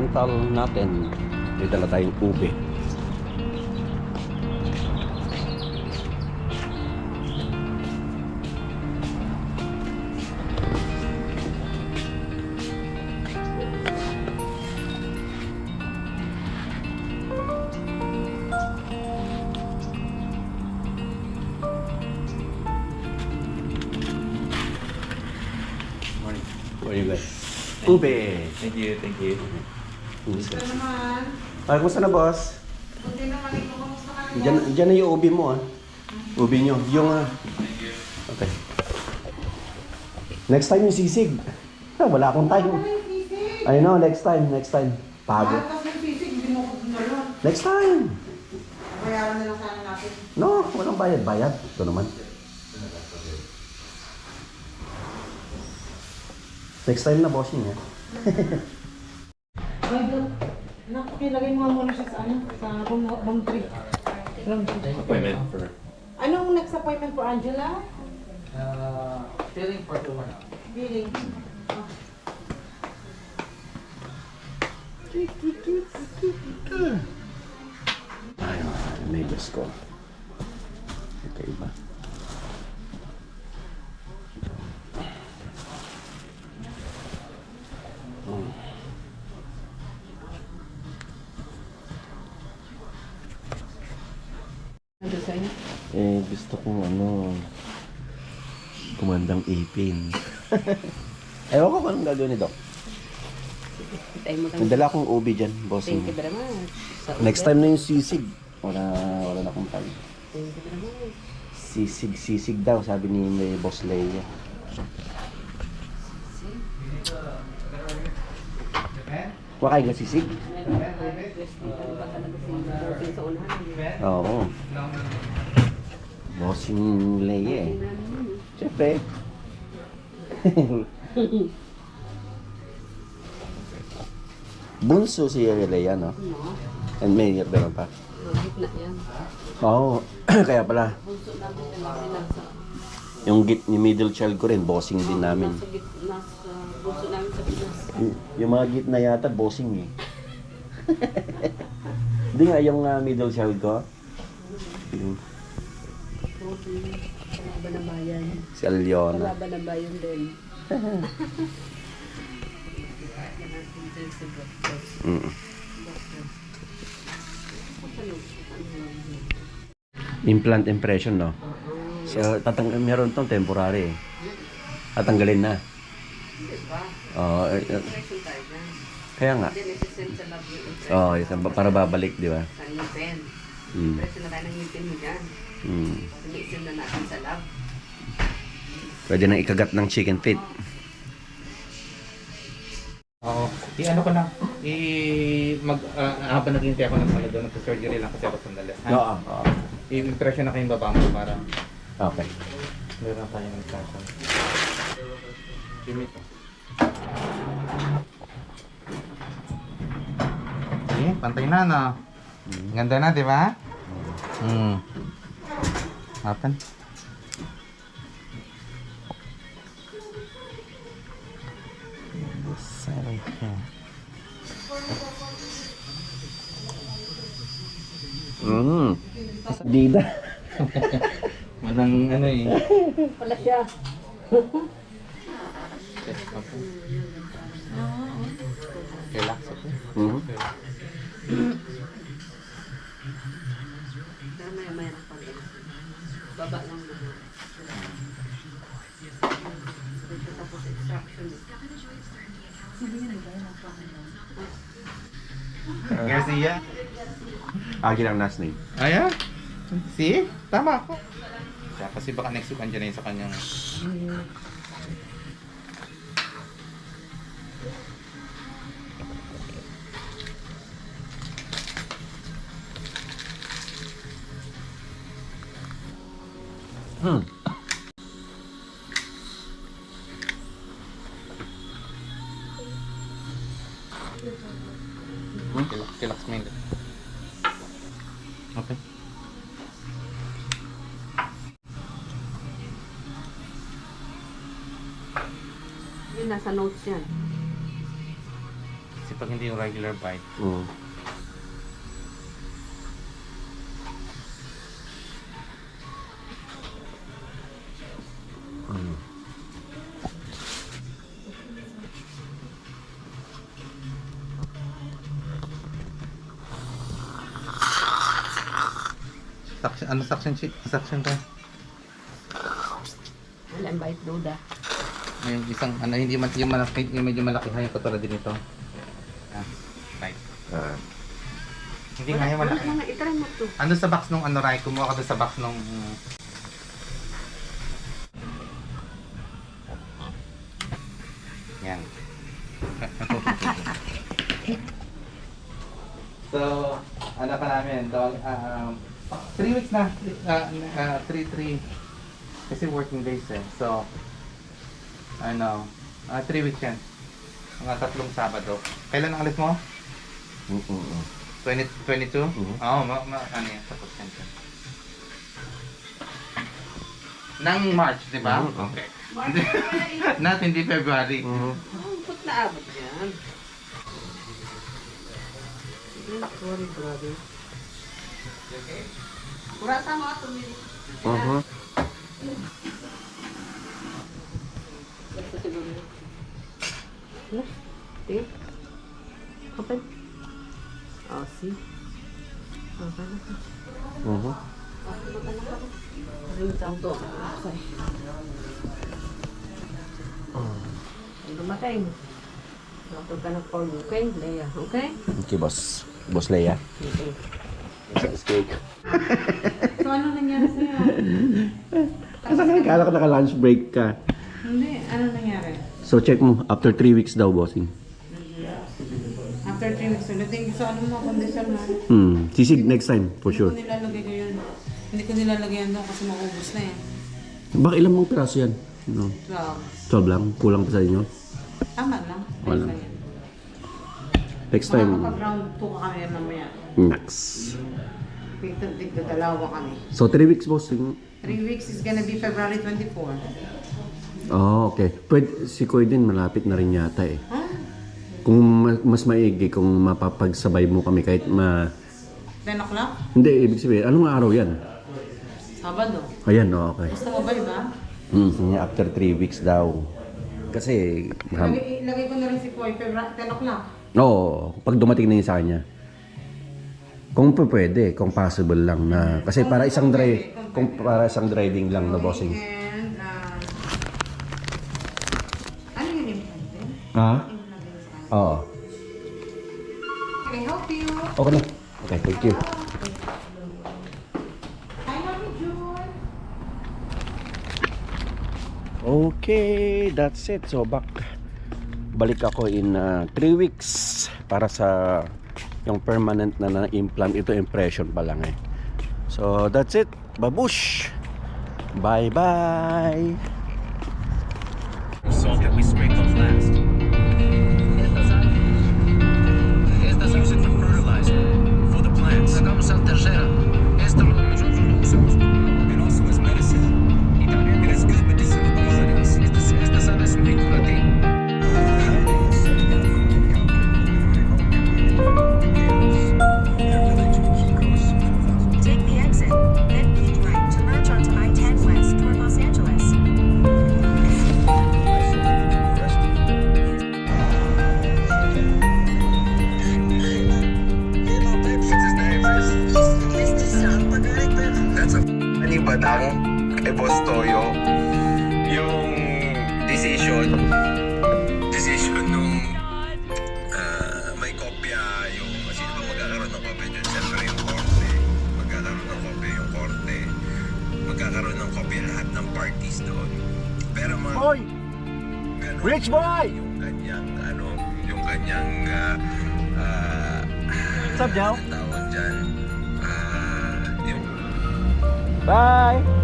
rental natin. May dala tayong ube. Ube. Ube. Thank you, thank you. Kumusta naman? Ay, kumusta na, boss? Hindi naman ito. Kamusta ka na? Diyan na yung ube mo, ah. Ube nyo. Yung, Thank you. okay. Next time yung sisig. Wala akong time. Ano yung sisig? I know, next time. Pagod. Tapos yung sisig, binukod na lang. Next time. Bayaran na lang sana natin. No, walang bayad. Ito naman. Next time na, bossing, eh. Nakakilagay mo muna siya sa ano? Sa room 3. Room 3. Appointment for... Anong next appointment for Angela? Feeling for tomorrow. Billing. Ayun, neighbors ko. Okay ba? Ano sa'yo? Gusto kong kumandang ipin. Ewan ko kung anong gagawin ni Doc. Tayo mo lang. Nagdala akong ubi dyan, bossing. Thank you very much. Next time na yung sisig. Wala na akong time. Thank you very much. Sisig daw, sabi ni Boss Leia. Kumakain ka sisig? Sa unahan. Oo. Bossing Leia eh. Siyempre. Bunso si Leia, no? And may meron pa. Gitna yan. Oo. Kaya pala. Bunso namin yan kasi nasa... Yung ni middle child ko rin, bossing din namin. Nasa gitna, bunso namin sa Pinas. Yung mga gitna yata, bossing eh. Hindi nga yung middle child ko. Yung Kalaban na bayan. si Aliona. Kalaban na bayan din. Mm. Implant impression, no? So, meron tong temporary eh. Tatanggalin na. Oo. Kaya nga. Then, isi-send sa lab yung Oo, para babalik, di ba? sa ngipin. Mm. Presyo na tayo ng ngipin mo dyan. Mm. Sumi-send na natin sa lab. Pwede nang ikagat ng chicken feet. Oo. I-ano ko lang. Habang naghihintay ako ng sala doon, nagpa-surgery lang kasi ako sandali. Oo. Oo. I-impression na kayong baba mo para Okay. meron tayo ng sasal. Limit. Sige, pantay na, no? Ganda na, di ba? Open. This side right here. Dida. Walang ano eh. Wala siya. Relax ako. Mhm. Pero maya-maya na pala. Baba lang naman. Dito tapos extraction. Garcia? Akin ang last name. Ayan. See? Tama ako. Siya, kasi baka next week andyan na yun sa kanyang... Relax mo yun. Okay. Yun, nasa notes yan. Kasi Pag hindi yung regular bite. Mm. Mm. Suction, ano suction sheet? Suction ka? Alam bait duda. May isang, ano, hindi man, yung malaki, yung medyo malaki ha, yung katulad din ito. Ah, right. Ah. Hindi nga yung malaki. Wala, itry mo to. Ano sa box nung ano, Rai? Kumuha ka doon sa box nung... Yan. So, ano pa namin? 3 weeks na. 3. Kasi working days eh. So, ano, 3 weeks yan. Mga 3 Sabado. Kailan ang alis mo? 2022? Oo, ano yan, tapos yan. Nang March, di ba? Okay. Not hindi February. Ba't naabot yan? Sorry, brother. Kurasa mo ato, Mili. Basta siguro yun. Wala. Tingin. Open. Oh, see? Okay na ka. Ring sound to. Okay. Ang dumatay mo. Nakapag ka ng form. Okay, Leia. Okay? Okay, boss. Boss Leia. Okay. Steak. So, ano nangyari sa'yo? Kala ko naka-lunch break ka. Hindi, ano nangyari? So, check mo. After 3 weeks daw, bossing. After 3 weeks ulit, so ano mo, condition mo? Sisig next time, for sure. Hindi ko nilalagay ko yun. Hindi ko nilalagay yan doon kasi maubos na yan. Baka ilang mong piraso yan? No. 12. 12 lang? Kulang pa sa inyo? Tama lang. Wala. Ayos lang yan. Next time. Kapag round 2 ka kami mamaya. Nax. Tigda dalawa kami. So, 3 weeks, bossing. 3 weeks is gonna be February 24. Oh, okay. Pwede, si Koy din malapit na rin yata eh. Huh? Kung mas maigi, kung mapapagsabay mo kami kahit 10 o'clock? Hindi, ibig sabihin, anong araw yan? Sabado. Ayan, okay. Gusto mo ba iba? After 3 weeks daw. Kasi, Lagay ko na rin si Koy, February 10 o'clock. oo, pag dumating na yun sa kanya. Kung pwede, kung possible lang na, kasi para isang driving lang na bossing. And, ano yun yung Ha? Oo. Can I help you? Okay na. Okay, thank you. I love you, June. Okay, that's it. So, balik ako in 3 weeks para sa yung permanent na implant. Ito impression pa lang eh. So, that's it. Babush! Bye-bye! Salt that we sprinkle last. Use it for fertilizer for the plants. Sacamos al tercera. Esto nosotros lo usamos. It also is medicine. Y también it has good medicinal qualities. Esta sal es muy curativa. Take the exit, then keep right to merge onto I-10 West toward Los Angeles. That's a ani batang kay Boss Toyo yung decision nung may kopya yung kasi diba magkakaroon ng kopya dyan siyempre yung korte magkakaroon ng kopya lahat ng parties doon pero Boy! Rich boy! yung kanyang What's up, Jow? tawag dyan yung Bye!